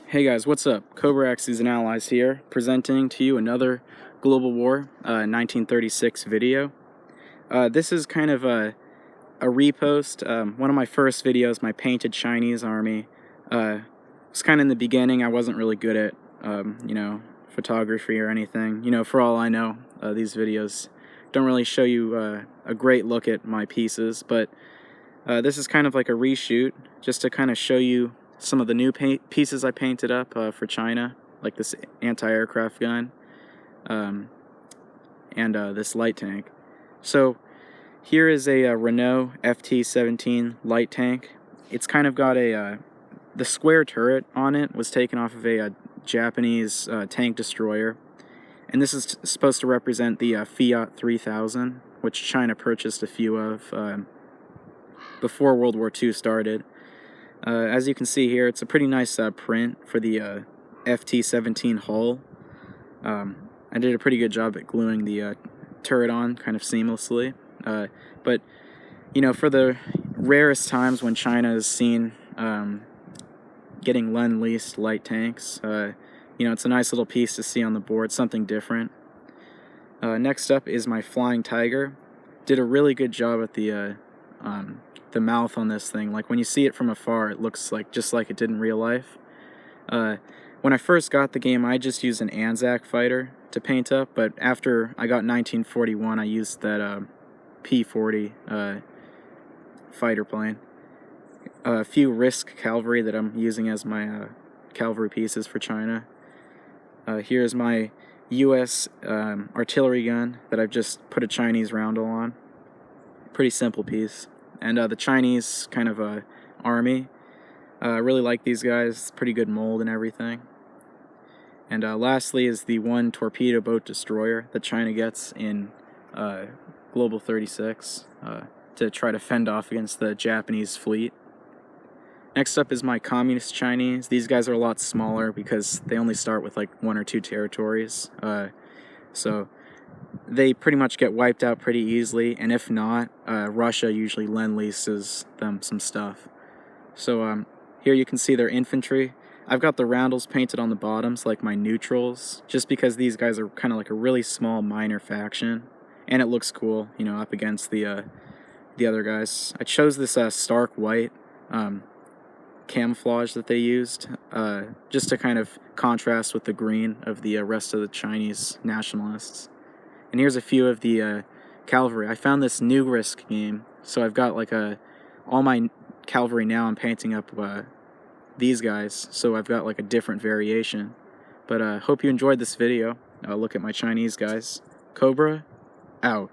Hey guys, what's up? Cobra Axes and Allies here, presenting to you another Global War 1936 video. This is kind of a repost. One of my first videos, my Painted Chinese Army, was kind of in the beginning. I wasn't really good at, photography or anything. For all I know, these videos don't really show you a great look at my pieces, but this is kind of like a reshoot, just to kind of show you some of the new pieces I painted up for China, like this anti-aircraft gun and this light tank. So here is a Renault FT-17 light tank. It's kind of got the square turret on it was taken off of a Japanese tank destroyer, and this is supposed to represent the Fiat 3000, which China purchased a few of before World War II started. As you can see here, it's a pretty nice print for the FT-17 hull. I did a pretty good job at gluing the turret on kind of seamlessly. But, for the rarest times when China is seen getting Lend-Leased light tanks, it's a nice little piece to see on the board, something different. Next up is my Flying Tiger. Did a really good job at the mouth on this thing. Like when you see it from afar, it looks like just like it did in real life. When I first got the game, I just used an Anzac fighter to paint up, but after I got 1941, I used that P-40 fighter plane. A few Risk cavalry that I'm using as my cavalry pieces for China. Here's my US artillery gun that I've just put a Chinese roundel on. Pretty simple piece. And the Chinese kind of army. I really like these guys. Pretty good mold and everything. And lastly is the one torpedo boat destroyer that China gets in Global 36 to try to fend off against the Japanese fleet. Next up is my Communist Chinese. These guys are a lot smaller because they only start with like 1 or 2 territories. So they pretty much get wiped out pretty easily, and if not, Russia usually lend-leases them some stuff. So here you can see their infantry. I've got the roundels painted on the bottoms like my neutrals, just because these guys are kind of like a really small minor faction, and it looks cool, up against the other guys. I chose this stark white camouflage that they used, just to kind of contrast with the green of the rest of the Chinese nationalists. And here's a few of the cavalry. I found this new Risk game, so I've got like all my cavalry now. I'm painting up these guys, so I've got like a different variation. But hope you enjoyed this video. Look at my Chinese guys. Cobra, out.